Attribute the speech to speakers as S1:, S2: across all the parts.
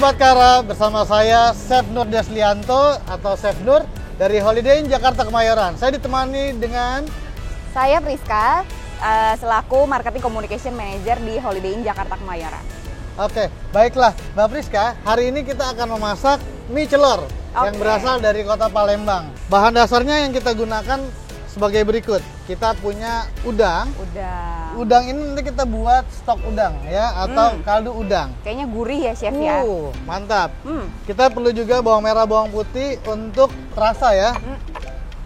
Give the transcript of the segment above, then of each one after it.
S1: Sahabat Kara, bersama saya Chef Nur Deslianto atau Chef Nur dari Holiday Inn Jakarta Kemayoran. Saya ditemani dengan
S2: saya Priska, selaku Marketing Communication Manager di Holiday Inn Jakarta Kemayoran.
S1: Oke, baiklah Mbak Priska, hari ini kita akan memasak mie celor yang berasal dari kota Palembang. Bahan dasarnya yang kita gunakan sebagai berikut. Kita punya udang. Udang ini nanti kita buat stok udang ya, atau kaldu udang.
S2: Kayaknya gurih ya Chef ya.
S1: Mantap. Kita perlu juga bawang merah, bawang putih untuk terasa ya.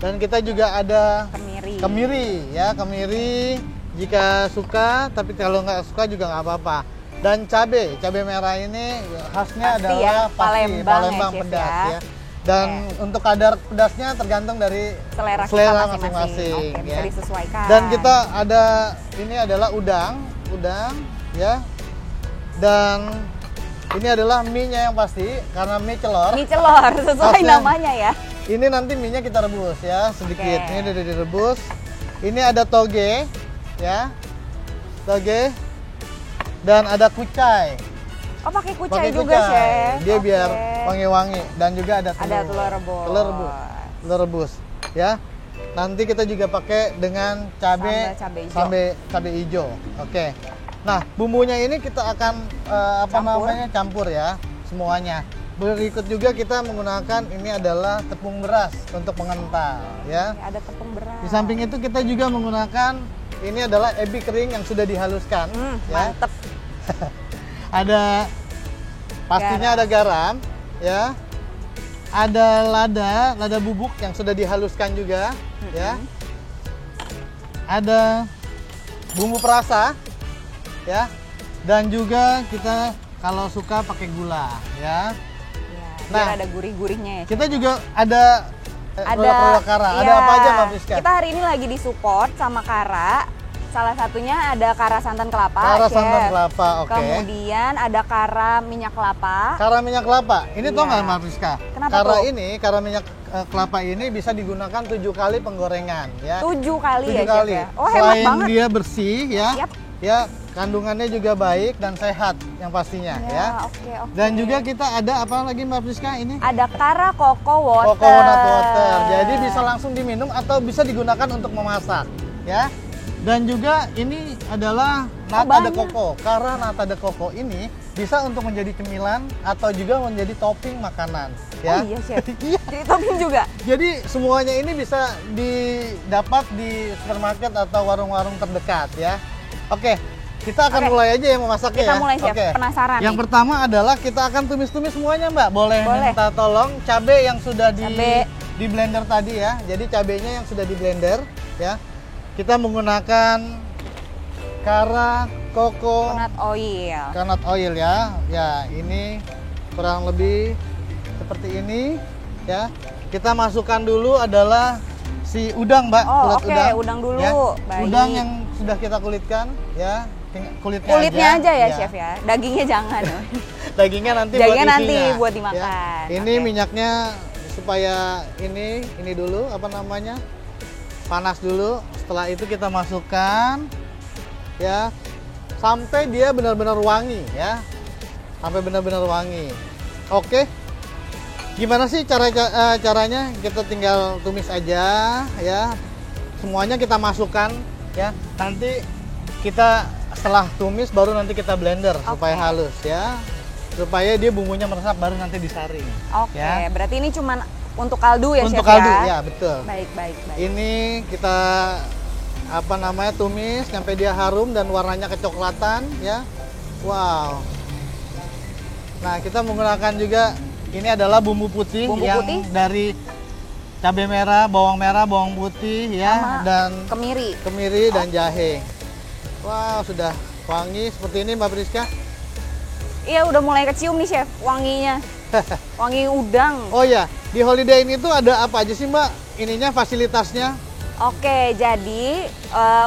S1: Dan kita juga ada kemiri ya, kemiri jika suka, tapi kalau nggak suka juga nggak apa-apa. Dan cabai merah ini khasnya
S2: pasti
S1: adalah
S2: ya, Palembang
S1: ya, pedas ya. Dan untuk kadar pedasnya tergantung dari
S2: selera
S1: masing-masing.
S2: Bisa disesuaikan.
S1: Dan kita ada, ini adalah udang ya. Dan ini adalah mie-nya yang pasti, karena mie celor. Mie
S2: celor, sesuai namanya ya.
S1: Ini nanti mie-nya kita rebus ya, sedikit. Ini udah direbus. Ini ada toge ya. Toge. Dan ada kucai.
S2: Oh, pakai kucai juga, Chef.
S1: Dia biar wangi-wangi. Dan juga ada telur.
S2: Ada telur rebus.
S1: Telur rebus ya. Nanti kita juga pakai dengan cabai hijau. Oke. Nah, bumbunya ini kita akan campur ya semuanya. Berikut juga kita menggunakan ini adalah tepung beras untuk mengental ya.
S2: Ada tepung beras.
S1: Di samping itu kita juga menggunakan ini adalah ebi kering yang sudah dihaluskan ya.
S2: Mantep.
S1: Pastinya ada garam ya. Ada lada bubuk yang sudah dihaluskan juga ya. Ada bumbu perasa ya. Dan juga kita kalau suka pakai gula ya.
S2: Biar ada gurih-gurihnya ya.
S1: Kita juga ada produk Kara. Ada apa aja Mbak Priska?
S2: Kita hari ini lagi disupport sama Kara. Salah satunya ada Kara santan kelapa.
S1: Kara santan kelapa, oke.
S2: Kemudian ada Kara minyak kelapa.
S1: Kara minyak kelapa. Ini tau nggak Mbak Priska?
S2: Kenapa
S1: Kara minyak kelapa ini bisa digunakan 7 kali penggorengan ya.
S2: 7 kali ya,
S1: kali.
S2: Chef ya? Oh, hemat
S1: Selain
S2: banget.
S1: dia bersih ya.
S2: Yap.
S1: Ya, kandungannya juga baik dan sehat yang pastinya ya.
S2: Oke.
S1: Dan juga kita ada apa lagi Mbak Priska ini?
S2: Ada Kara Coco Water.
S1: Coconut water. Jadi bisa langsung diminum atau bisa digunakan untuk memasak ya. Dan juga ini adalah nata de coco. Karena nata de coco ini bisa untuk menjadi cemilan atau juga menjadi topping makanan ya.
S2: Oh iya Chef. Jadi topping juga.
S1: Jadi semuanya ini bisa didapat di supermarket atau warung-warung terdekat ya. Oke, kita akan mulai aja ya memasaknya ya.
S2: Kita mulai Chef, penasaran
S1: Yang pertama adalah kita akan tumis-tumis semuanya Mbak. Boleh minta tolong cabai yang sudah di blender tadi ya. Jadi cabainya yang sudah di blender ya. Kita menggunakan Kara Coconut Oil ya. Ya, ini kurang lebih seperti ini ya. Kita masukkan dulu adalah si udang Mbak.
S2: Udang dulu.
S1: Ya.
S2: Baik.
S1: Udang yang sudah kita kulitkan ya.
S2: Kulitnya aja ya Chef ya. Dagingnya jangan.
S1: Dagingnya nanti
S2: buat dimakan.
S1: Ya. Ini minyaknya supaya ini dulu panas dulu. Setelah itu kita masukkan ya sampai dia benar-benar wangi ya. Sampai benar-benar wangi. Oke. Gimana sih caranya? Kita tinggal tumis aja ya. Semuanya kita masukkan ya. Nanti kita setelah tumis baru nanti kita blender supaya halus ya. Supaya dia bumbunya meresap baru nanti disaring.
S2: Ya. Berarti ini cuman untuk kaldu ya Chef ya?
S1: Untuk kaldu ya, betul.
S2: Baik.
S1: Ini kita tumis sampai dia harum dan warnanya kecoklatan ya. Wow. Nah, kita menggunakan juga ini adalah bumbu putih dari cabai merah, bawang putih ya, dan kemiri dan jahe. Wow, sudah wangi seperti ini Mbak Priska.
S2: Iya, udah mulai kecium nih Chef wanginya. Wangi udang.
S1: Oh ya, di Holiday Inn itu ada apa aja sih Mbak? Ininya fasilitasnya?
S2: Oke, jadi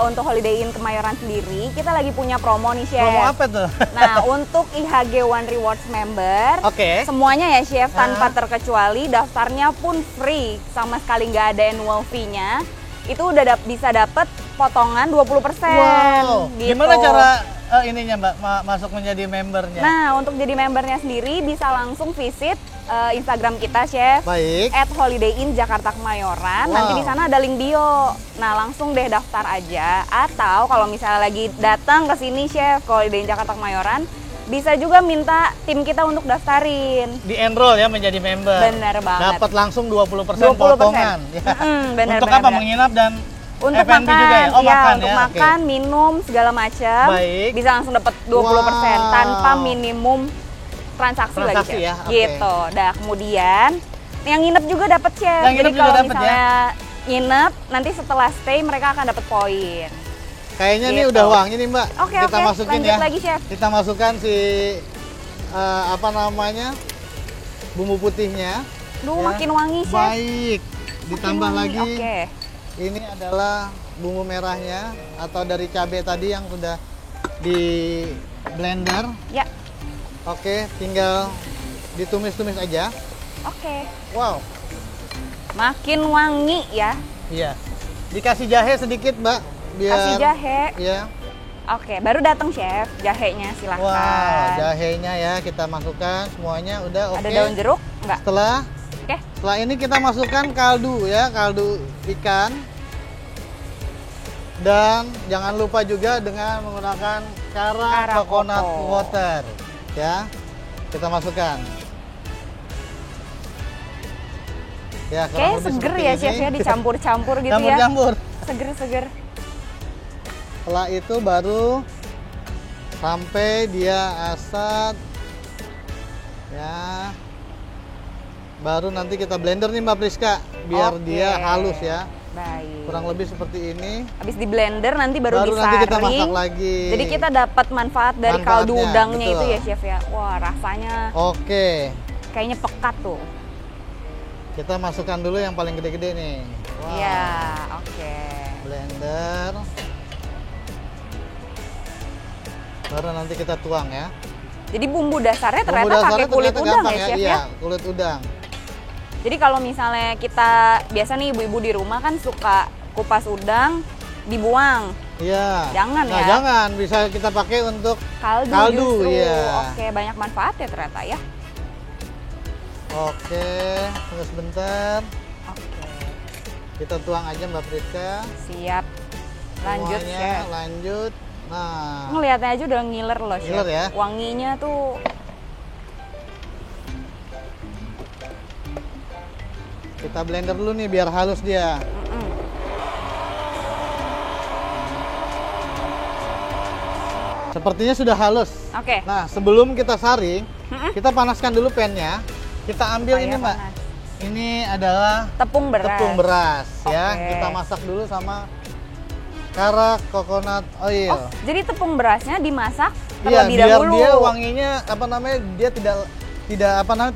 S2: untuk Holiday Inn Kemayoran sendiri kita lagi punya promo nih Chef.
S1: Promo apa tuh?
S2: Nah, untuk IHG One Rewards member, semuanya ya Chef, tanpa terkecuali daftarnya pun free, sama sekali nggak ada annual fee-nya. Itu udah bisa dapat potongan 20%.
S1: Wow.
S2: Gitu.
S1: Gimana cara ininya Mbak, masuk menjadi membernya?
S2: Nah, untuk jadi membernya sendiri bisa langsung visit Instagram kita, Chef.
S1: Baik.
S2: @holidayinn Jakarta Kemayoran. Nanti di sana ada link bio. Nah, langsung deh daftar aja. Atau kalau misalnya lagi datang ke sini, Chef, ke Holiday Inn Jakarta Kemayoran, bisa juga minta tim kita untuk daftarin.
S1: Di enroll ya menjadi member.
S2: Bener banget.
S1: Dapat langsung 20% potongan. Ya.
S2: Bener,
S1: untuk
S2: bener,
S1: apa?
S2: bener.
S1: Menginap dan
S2: Untuk
S1: F&B
S2: makan,
S1: juga ya? Oh,
S2: ya,
S1: makan
S2: untuk
S1: ya?
S2: makan, minum, segala macam.
S1: Baik.
S2: Bisa langsung dapat 20% tanpa minimum transaksi lagi, Chef.
S1: Ya?
S2: Gitu. Dah, kemudian yang nginep juga dapat, Chef.
S1: Yang
S2: Jadi
S1: nginep juga
S2: kalau
S1: dapet,
S2: misalnya nginep, nanti setelah stay mereka akan dapat poin.
S1: Kayaknya nih
S2: Gitu.
S1: udah wangi nih Mbak.
S2: Oke,
S1: Kita masukin
S2: lanjut
S1: ya.
S2: lagi, Chef.
S1: Kita masukkan si apa namanya, bumbu putihnya.
S2: Duh,
S1: Ya.
S2: makin wangi, Chef.
S1: Baik. Ditambah
S2: Makin wangi.
S1: lagi.
S2: Oke.
S1: Ini adalah bumbu merahnya atau dari cabai tadi yang sudah di blender.
S2: Ya,
S1: Oke, tinggal ditumis-tumis aja.
S2: oke.
S1: Wow.
S2: Makin wangi ya.
S1: Iya. Dikasih jahe sedikit, Mbak, biar
S2: Kasih jahe.
S1: Iya.
S2: Oke, baru datang, Chef. Jahenya silahkan.
S1: Wow, jahenya ya kita masukkan semuanya udah oke.
S2: Ada daun jeruk? Enggak. Oke.
S1: Setelah ini kita masukkan kaldu ya, kaldu ikan. Dan jangan lupa juga dengan menggunakan kara coconut water ya. Kita masukkan. Ya, kurang
S2: Oke,
S1: lebih
S2: seger
S1: seperti
S2: ya,
S1: ini.
S2: Chef ya, dicampur-campur gitu ya.
S1: Campur-campur.
S2: Seger-seger.
S1: Setelah itu baru sampai dia asat ya. Baru nanti kita blender nih Mbak Priska biar
S2: Oke.
S1: dia halus ya.
S2: Baik.
S1: Kurang lebih seperti ini.
S2: Habis di blender nanti baru disaring.
S1: Nanti kita masak lagi.
S2: Jadi kita dapat manfaat dari kaldu
S1: Manfaatnya,
S2: udangnya
S1: betul.
S2: itu ya, Chef ya. Wah, rasanya
S1: Oke.
S2: kayaknya pekat tuh.
S1: Kita masukkan dulu yang paling gede-gede nih. Wow.
S2: Iya, oke.
S1: Blender. Baru nanti kita tuang ya.
S2: Jadi bumbu dasarnya
S1: Bumbu
S2: ternyata pakai
S1: dasarnya
S2: kulit
S1: ternyata
S2: udang
S1: gampang
S2: ya, Chef
S1: Iya,
S2: ya.
S1: kulit udang.
S2: Jadi kalau misalnya kita biasa nih ibu-ibu di rumah kan suka kupas udang dibuang.
S1: Iya.
S2: Jangan
S1: nah,
S2: ya.
S1: jangan, bisa kita pakai untuk
S2: Kaldu justru.
S1: iya.
S2: Oke, banyak manfaat ya ternyata ya.
S1: Oke, tunggu sebentar.
S2: Oke.
S1: Kita tuang aja Mbak Priska.
S2: Siap. Lanjut,
S1: Semuanya,
S2: Chef.
S1: lanjut. Nah,
S2: Ngeliatnya aja udah ngiler loh, Chef.
S1: Ngiler ya?
S2: Wanginya tuh
S1: kita blender dulu nih biar halus dia. Sepertinya sudah halus.
S2: Oke.
S1: Nah, sebelum kita saring, kita panaskan dulu pannya. Kita ambil
S2: Supaya
S1: ini Mbak.
S2: panas.
S1: Ini adalah
S2: Tepung beras.
S1: tepung beras ya.
S2: Oke.
S1: Kita masak dulu sama kara coconut oil.
S2: Oh, jadi tepung berasnya dimasak
S1: Iya,
S2: terlebih
S1: biar
S2: dahulu.
S1: dia wanginya apa namanya? Dia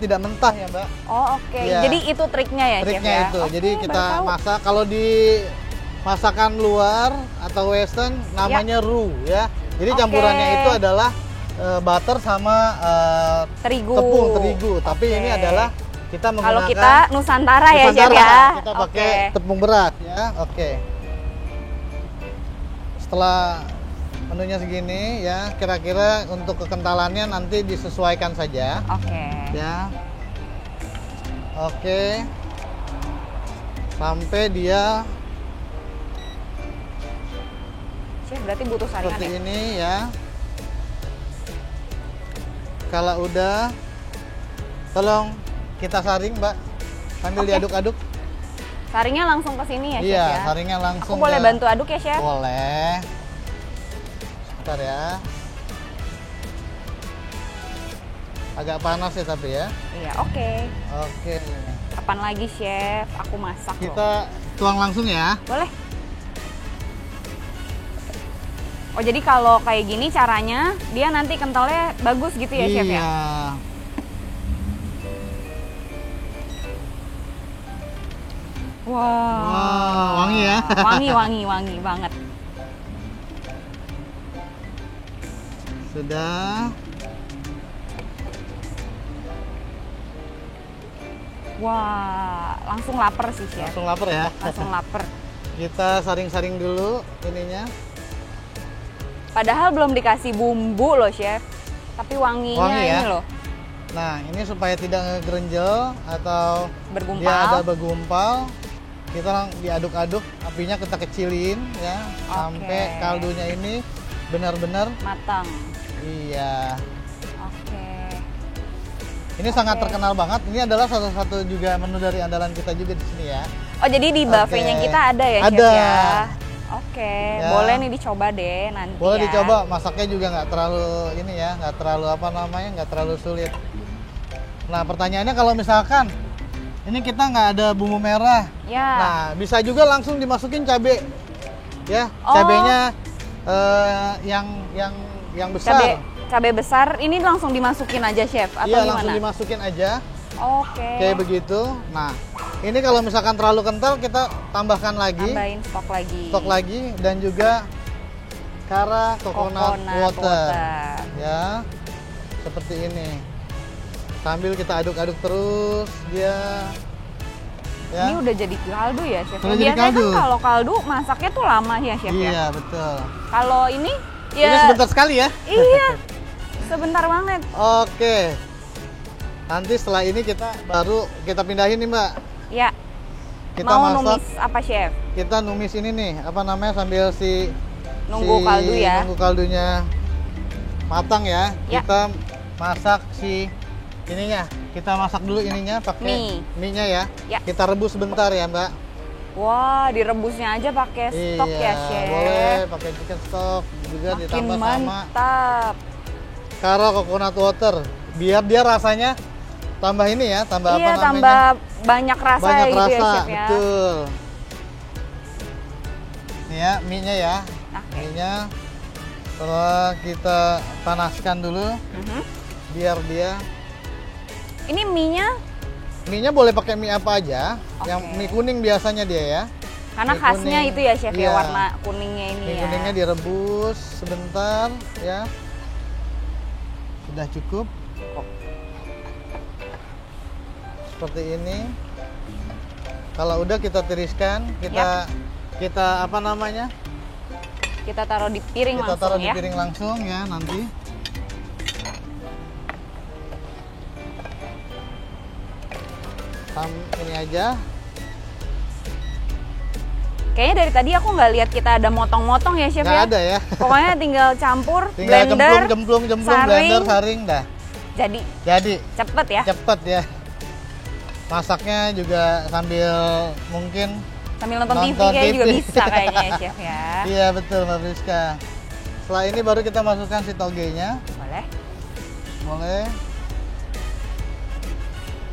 S1: tidak mentah ya, Mbak.
S2: Oh, oke.
S1: Iya.
S2: Jadi itu triknya ya,
S1: Triknya
S2: Chef ya.
S1: itu.
S2: Oke,
S1: Jadi kita
S2: baru tahu.
S1: masak kalau di masakan luar atau western namanya roux ya. Jadi
S2: Oke.
S1: campurannya itu adalah butter sama
S2: Terigu.
S1: tepung terigu. Tapi
S2: Oke.
S1: ini adalah kita menggunakan
S2: Kalau kita Nusantara ya, Chef
S1: Nusantara.
S2: ya.
S1: Kita pakai
S2: Oke.
S1: tepung beras ya. Oke. Setelah menunya segini ya, kira-kira untuk kekentalannya nanti disesuaikan saja.
S2: Oke.
S1: Ya. Oke. Sampai dia
S2: Chef berarti butuh saringan
S1: seperti
S2: ya?
S1: ini ya. Kalau udah, tolong kita saring, Mbak. Sambil
S2: Oke.
S1: diaduk-aduk.
S2: Saringnya langsung ke sini ya, Chef
S1: Iya,
S2: ya?
S1: saringnya langsung.
S2: Aku boleh
S1: ya.
S2: bantu aduk ya, Chef?
S1: Boleh. Sebentar ya. Agak panas ya tapi ya.
S2: Iya, oke.
S1: Oke.
S2: Kapan lagi, Chef? Aku masak loh.
S1: Kita tuang langsung ya.
S2: Boleh. Oh, jadi kalau kayak gini caranya, dia nanti kentalnya bagus gitu ya, Chef ya?
S1: Iya.
S2: Wah.
S1: Wah, wangi ya.
S2: Wangi banget.
S1: Sudah.
S2: Wah, langsung lapar sih, Chef.
S1: Langsung lapar ya.
S2: Langsung lapar.
S1: Kita saring-saring dulu ininya.
S2: Padahal belum dikasih bumbu loh, Chef. Tapi wanginya
S1: Wangi ya?
S2: ini loh.
S1: Nah, ini supaya tidak ngegrenjel atau
S2: Bergumpal.
S1: dia ada bergumpal, kita diaduk-aduk, apinya kita kecilin ya, sampai kaldunya ini benar-benar
S2: Matang.
S1: iya.
S2: Oke.
S1: Ini sangat terkenal banget. Ini adalah salah satu juga menu dari andalan kita juga di sini ya.
S2: Oh, jadi di buffetnya kita ada ya, Chef
S1: Ada.
S2: ya? Oke,
S1: Ya.
S2: boleh nih dicoba deh nanti
S1: Boleh
S2: ya.
S1: dicoba, masaknya juga nggak terlalu ini ya, nggak terlalu apa namanya, nggak terlalu sulit. Nah, pertanyaannya kalau misalkan ini kita nggak ada bumbu merah,
S2: Ya.
S1: nah bisa juga langsung dimasukin cabe, ya,
S2: Oh.
S1: cabenya yang besar.
S2: Cabe besar ini langsung dimasukin aja, Chef, atau
S1: Iya,
S2: gimana?
S1: langsung dimasukin aja,
S2: Oke.
S1: kayak begitu. Nah, ini kalau misalkan terlalu kental kita tambahkan lagi,
S2: Tambahin stok lagi.
S1: dan juga kara coconut water. Ya, seperti ini. Sambil kita aduk-aduk terus dia. Ya.
S2: Ini udah jadi kaldu ya, Chef.
S1: Udah jadi
S2: Biasanya
S1: kaldu.
S2: kan kalau kaldu masaknya tuh lama ya, Chef ya.
S1: Iya, betul.
S2: Kalau ini ya
S1: Ini sebentar sekali ya.
S2: Iya. Sebentar banget.
S1: Oke. Nanti setelah ini kita baru kita pindahin nih, Mbak.
S2: Ya.
S1: Kita
S2: Mau
S1: masak.
S2: numis apa, Chef?
S1: Kita numis ini nih, apa namanya, sambil
S2: Nunggu kaldu ya.
S1: Nunggu kaldunya matang ya.
S2: Ya.
S1: Kita masak si ininya. Kita masak dulu ininya pakai mie-nya ya.
S2: Ya.
S1: Kita rebus sebentar ya, Mbak.
S2: Wah, direbusnya aja pakai stok
S1: Iya,
S2: ya, Chef.
S1: boleh pakai chicken stock juga
S2: Makin
S1: ditambah sama
S2: mantap.
S1: kara coconut water. Biar dia rasanya tambah ini ya, tambah
S2: Iya,
S1: apa namanya?
S2: tambah banyak rasa
S1: Banyak
S2: gitu
S1: rasa,
S2: ya, Chef ya.
S1: betul. Nih ya, mie-nya ya.
S2: Oke.
S1: Mie-nya setelah kita panaskan dulu
S2: Mhm.
S1: biar dia
S2: Ini mie-nya
S1: boleh pakai mie apa aja.
S2: Oke.
S1: Yang mie kuning biasanya dia ya.
S2: karena
S1: Mie
S2: khasnya
S1: kuning.
S2: itu ya, Chef
S1: Iya.
S2: ya, warna kuningnya ini
S1: Mie
S2: ya.
S1: kuningnya direbus sebentar ya. Sudah cukup. Seperti ini. Kalau udah kita tiriskan, kita apa namanya?
S2: Kita taruh di piring
S1: Kita
S2: langsung
S1: taruh
S2: ya.
S1: di piring langsung ya nanti. Ini aja.
S2: Kayaknya dari tadi aku nggak lihat kita ada motong-motong ya, Chef
S1: Nggak
S2: ya.
S1: ada ya.
S2: Pokoknya tinggal campur,
S1: Tinggal
S2: blender,
S1: cemplung,
S2: saring.
S1: blender, saring dah.
S2: Jadi cepet ya.
S1: Cepet ya. Masaknya juga sambil mungkin
S2: Sambil nonton TV
S1: nonton
S2: kayak juga
S1: TV.
S2: bisa kayaknya ya, Chef ya.
S1: Iya betul, Mbak Rizka. Setelah ini baru kita masukkan si togenya.
S2: Boleh.
S1: Boleh.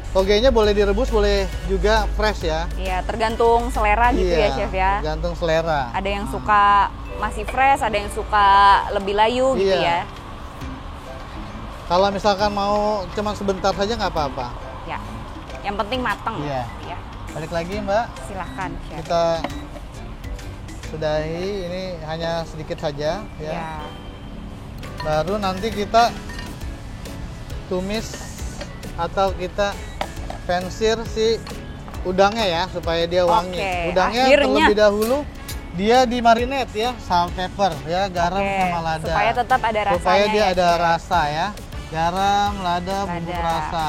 S1: Togenya boleh direbus, boleh juga fresh ya.
S2: Iya, tergantung selera gitu
S1: Iya,
S2: ya, Chef ya.
S1: tergantung selera.
S2: Ada yang suka masih fresh, ada yang suka lebih layu gitu
S1: Iya.
S2: ya.
S1: Kalau misalkan mau cuman sebentar saja nggak apa-apa.
S2: Ya. Yang penting mateng.
S1: Iya.
S2: Ya.
S1: Balik lagi Mbak,
S2: Silahkan, Chef.
S1: kita sudahi, ini hanya sedikit saja ya.
S2: Ya.
S1: Baru nanti kita tumis atau kita pensir si udangnya ya supaya dia wangi.
S2: Oke,
S1: Udangnya
S2: akhirnya.
S1: terlebih dahulu dia dimarinate ya, salt, pepper ya, garam
S2: Oke,
S1: sama lada.
S2: supaya tetap ada rasanya
S1: Supaya dia
S2: ya,
S1: ada
S2: Chef.
S1: rasa ya. Garam, lada, bumbu
S2: Lada.
S1: rasa.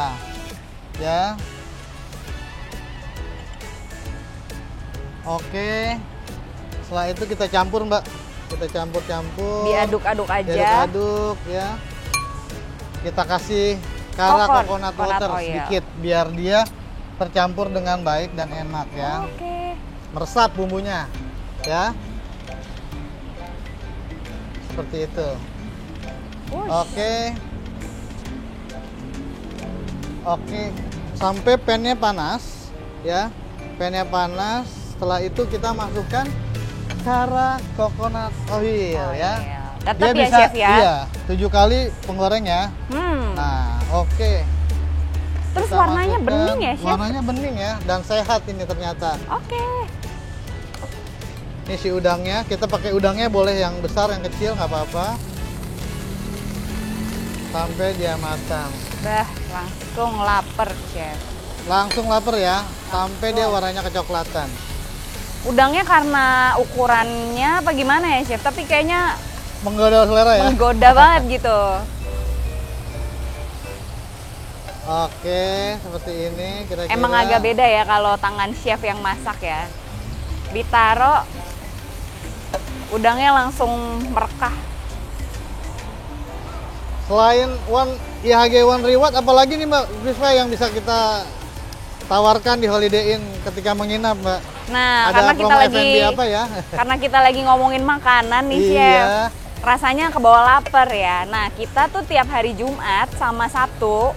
S1: Ya. Oke. Setelah itu kita campur, Mbak. Kita campur-campur.
S2: Diaduk-aduk aja.
S1: Diaduk-aduk ya. Kita kasih kara coconut water
S2: oil.
S1: sedikit biar dia tercampur dengan baik dan enak ya.
S2: Oke.
S1: Meresap bumbunya. Ya. Seperti itu.
S2: Wush.
S1: Oke. Oke, sampai pannya panas ya. Pannya panas. Setelah itu kita masukkan kara coconut oil ya.
S2: Tetap ya, Chef ya.
S1: Iya, 7 kali penggoreng ya. Nah, oke.
S2: Terus
S1: Kita
S2: warnanya
S1: masukkan.
S2: bening ya, Chef?
S1: Warnanya bening ya dan sehat ini ternyata.
S2: Oke.
S1: Ini si udangnya, kita pakai udangnya boleh yang besar, yang kecil nggak apa-apa. Sampai dia matang.
S2: Bah, langsung lapar, Chef.
S1: Langsung lapar ya, sampai dia warnanya kecoklatan.
S2: Udangnya karena ukurannya apa gimana ya, Chef? Tapi kayaknya
S1: menggoda selera ya.
S2: Menggoda banget gitu.
S1: Oke, seperti ini kira-kira.
S2: Emang agak beda ya kalau tangan chef yang masak ya. Ditaro, udangnya langsung merekah.
S1: Selain IHG One Reward, apalagi nih Mbak Prisca yang bisa kita tawarkan di Holiday Inn ketika menginap, Mbak?
S2: Nah,
S1: Ada
S2: karena kita
S1: promo
S2: lagi
S1: F&B apa ya?
S2: karena kita lagi ngomongin makanan nih,
S1: Iya.
S2: Chef. Rasanya kebawa lapar ya. Nah, kita tuh tiap hari Jumat sama Sabtu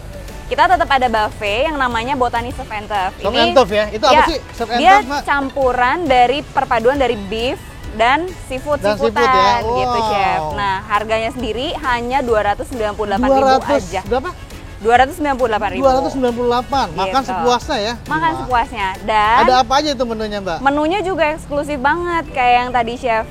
S2: kita tetap ada buffet yang namanya Botani Surf and Turf.
S1: Surf and Turf ya? Itu apa sih Surf and
S2: dia
S1: Turf, Mbak?
S2: campuran dari perpaduan dari beef dan seafood-seafoodan
S1: seafood ya?
S2: gitu,
S1: Wow.
S2: Chef. Nah, harganya sendiri hanya 298.000 aja.
S1: Berapa?
S2: 298.000.
S1: 298. Makan
S2: Gitu.
S1: sepuasnya ya?
S2: Makan
S1: Wah.
S2: sepuasnya. Dan
S1: Ada apa aja itu menunya, Mbak?
S2: menunya juga eksklusif banget kayak yang tadi Chef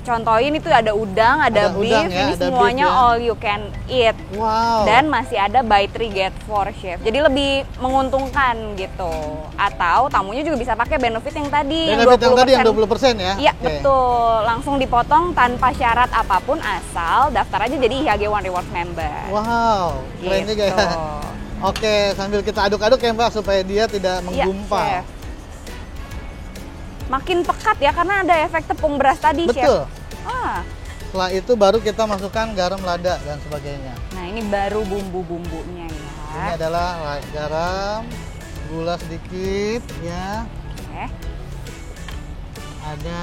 S2: contohin, itu ada udang, ada beef,
S1: udang ya,
S2: ini
S1: ada
S2: semuanya
S1: beef ya.
S2: all you can eat.
S1: Wow.
S2: Dan masih ada buy 3 get 4, Chef. Jadi lebih menguntungkan gitu. Atau tamunya juga bisa pakai benefit yang tadi
S1: benefit yang tadi yang
S2: 20%.
S1: 20% ya?
S2: Iya,
S1: Oke.
S2: betul. Langsung dipotong tanpa syarat apapun, asal daftar aja jadi IHG One Rewards member.
S1: Wow, keren juga ya.
S2: Gitu.
S1: Oke, sambil kita aduk-aduk ya Mbak supaya dia tidak
S2: Iya,
S1: menggumpal.
S2: Chef. Makin pekat ya karena ada efek tepung beras tadi, Chef.
S1: Betul.
S2: Ah.
S1: Setelah itu baru kita masukkan garam, lada dan sebagainya.
S2: Nah, ini baru bumbu-bumbunya ya.
S1: Ini adalah garam, gula sedikit ya.
S2: Oke.
S1: Ada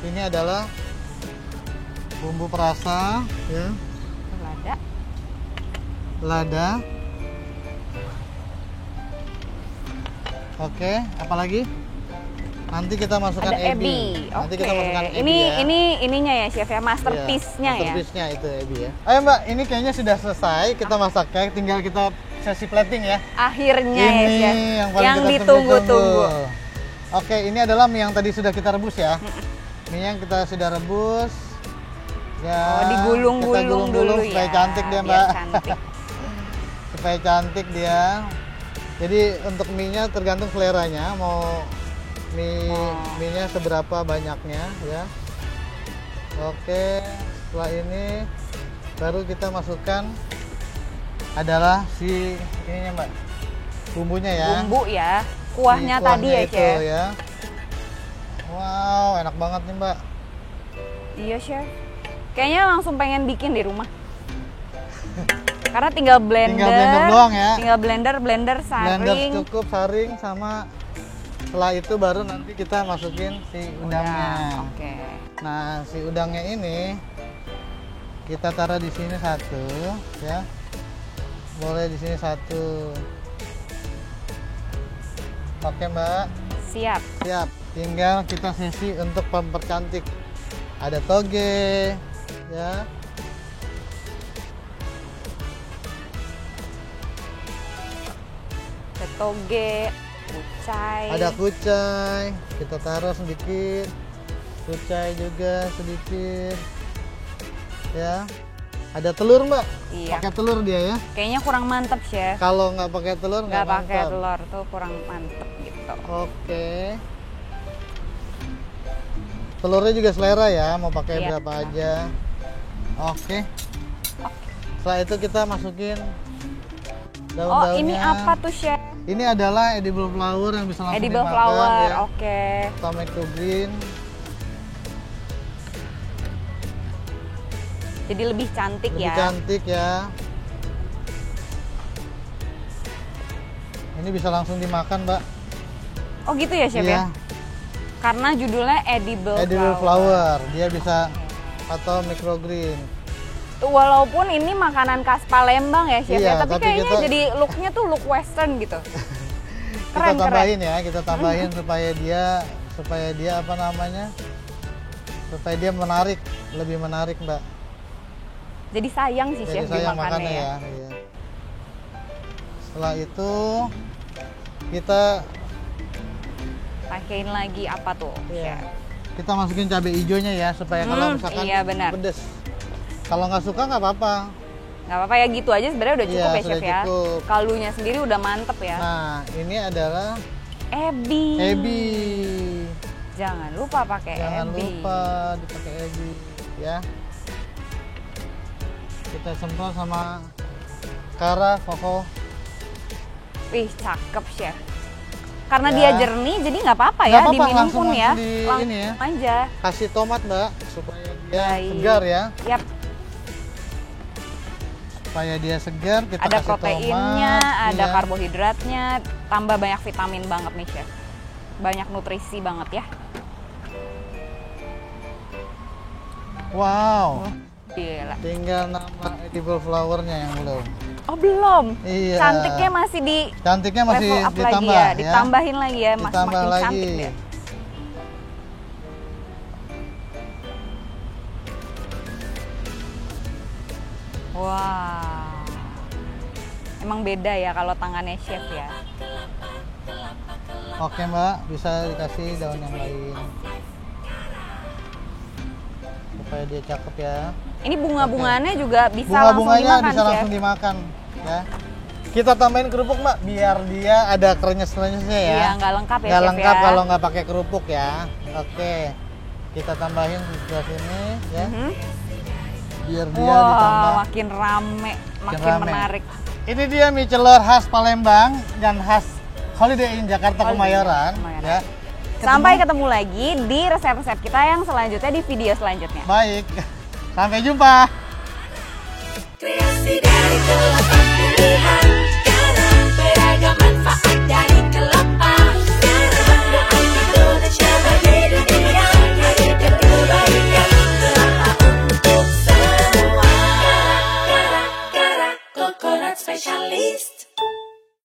S1: ini adalah bumbu perasa ya.
S2: Lada.
S1: Lada. Oke, apalagi? Nanti kita masukkan
S2: Ada
S1: ebi.
S2: ebi.
S1: Nanti
S2: Oke.
S1: kita masukkan ebi
S2: Ini
S1: ya.
S2: ininya ya, Chef ya, masterpiece-nya ya.
S1: Masterpiece-nya itu ebi ya. Ayo Mbak, ini kayaknya sudah selesai. Kita masaknya, tinggal kita sesi plating ya.
S2: Akhirnya
S1: Ini
S2: ya, Chef.
S1: yang paling kita
S2: ditunggu-tunggu.
S1: Oke, ini adalah mie yang tadi sudah kita rebus ya. Mie yang kita sudah rebus. Ya,
S2: Oh,
S1: kita
S2: digulung-gulung
S1: gulung-gulung
S2: dulu
S1: supaya
S2: ya.
S1: cantik dia,
S2: biar
S1: Mbak.
S2: cantik.
S1: Supaya cantik dia. Jadi untuk mie-nya tergantung seleranya, mau mie-nya seberapa banyaknya ya. Oke, setelah ini baru kita masukkan adalah si ininya Mbak, bumbunya ya.
S2: Bumbu ya. Kuahnya
S1: Si
S2: tadi ya,
S1: itu
S2: Chef.
S1: ya. Wow, enak banget nih Mbak.
S2: Iya, Chef. Kayaknya langsung pengen bikin di rumah. Karena tinggal blender.
S1: Tinggal blender doang ya.
S2: Tinggal blender, saring.
S1: Blender cukup, saring, sama setelah itu baru nanti kita masukin si udangnya.
S2: Oke.
S1: Nah, si udangnya ini kita taruh di sini satu, ya. Boleh di sini satu. Oke, Mbak.
S2: Siap.
S1: Siap. Tinggal kita sisi untuk mempercantik. Ada toge, ya.
S2: Ada toge, kucai.
S1: Ada kucai, kita taruh sedikit. Kucai juga sedikit. Ya. Ada telur, Mbak.
S2: Iya.
S1: Pakai telur dia ya.
S2: Kayaknya kurang mantep, Chef.
S1: Kalau nggak pakai telur
S2: Nggak pakai
S1: mantap.
S2: telur tuh kurang mantep gitu.
S1: Oke. Telurnya juga selera ya, mau pakai
S2: Iya.
S1: berapa aja. Oke. Setelah itu kita masukin
S2: Oh,
S1: daun-daunnya.
S2: ini apa tuh, Chef?
S1: Ini adalah edible flower yang bisa langsung
S2: Edible
S1: dimakan
S2: flower.
S1: ya.
S2: Oke.
S1: Tomato green.
S2: Jadi lebih cantik
S1: Lebih
S2: ya.
S1: cantik ya. Ini bisa langsung dimakan, Mbak.
S2: Oh, gitu ya, Chef ya?
S1: Iya,
S2: Karena judulnya edible,
S1: edible flower. Dia bisa atau microgreen.
S2: Walaupun ini makanan khas Palembang ya, Chef
S1: Iya,
S2: ya, tapi
S1: tapi
S2: kayaknya
S1: kita-
S2: jadi look-nya tuh look western gitu.
S1: Kita
S2: Keren,
S1: tambahin ya, kita tambahin supaya dia apa namanya? Supaya dia menarik, lebih menarik, Mbak.
S2: Jadi sayang sih,
S1: Jadi
S2: Chef,
S1: sayang
S2: dimakannya
S1: makannya
S2: ya.
S1: ya. Iya. Setelah itu kita
S2: Pakein lagi apa tuh,
S1: Iya.
S2: Chef?
S1: kita masukin cabai hijaunya ya supaya kalau misalkan
S2: iya, benar.
S1: pedes. Kalau nggak suka nggak apa-apa.
S2: Nggak apa-apa ya, gitu aja sebenarnya udah cukup
S1: Iya,
S2: ya, Chef
S1: sudah
S2: ya.
S1: cukup.
S2: Kaldunya sendiri udah mantep ya.
S1: Nah, ini adalah
S2: Ebi.
S1: ebi.
S2: Jangan lupa pakai
S1: Jangan
S2: ebi.
S1: lupa dipakai ebi ya. Kita semprot sama Kara Koko.
S2: Wih, cakep chef. Karena
S1: Ya.
S2: dia jernih, jadi nggak apa-apa
S1: Nggak
S2: ya
S1: apa-apa,
S2: diminum
S1: langsung
S2: pun ya.
S1: di
S2: Langsung
S1: ini ya.
S2: aja.
S1: Kasih tomat Mbak supaya dia
S2: Baik.
S1: segar ya.
S2: Yap,
S1: Supaya dia segar kita
S2: ada
S1: kasih
S2: proteinnya,
S1: tomat.
S2: ada
S1: Iya.
S2: karbohidratnya, tambah banyak vitamin banget nih chef. Banyak nutrisi banget ya.
S1: Wow.
S2: Gila.
S1: Tinggal nama edible flowernya yang belum.
S2: Oh belum.
S1: Iya.
S2: Cantiknya masih di
S1: Cantiknya masih
S2: level up
S1: ditambah
S2: lagi ya.
S1: ya.
S2: Ditambahin lagi ya,
S1: Ditambah
S2: makin
S1: lagi.
S2: cantik deh. Wah. Emang beda ya kalau tangannya chef ya.
S1: Oke Mbak, bisa dikasih daun yang lain. Supaya dia cakep ya.
S2: Ini bunga-bunganya juga bisa langsung
S1: Bunga-bunganya
S2: dimakan
S1: bisa
S2: chef.
S1: langsung dimakan ya. Kita tambahin kerupuk Mbak, biar dia ada krenyes-krenyesnya ya.
S2: Iya, nggak lengkap ya
S1: Nggak
S2: chef
S1: lengkap
S2: ya.
S1: kalau nggak pakai kerupuk ya. Oke, kita tambahin di sebelah sini ya.
S2: Mhm.
S1: Biar dia ditambah.
S2: Wah, makin rame, makin
S1: rame.
S2: menarik.
S1: Ini dia mie celor khas Palembang dan khas Holiday Inn Jakarta
S2: Holiday
S1: Kemayoran
S2: Kemayoran.
S1: ya.
S2: Sampai ketemu lagi di resep-resep kita yang selanjutnya di video selanjutnya.
S1: Baik. Sampai jumpa.
S3: Kreasi dari telapak pilihan.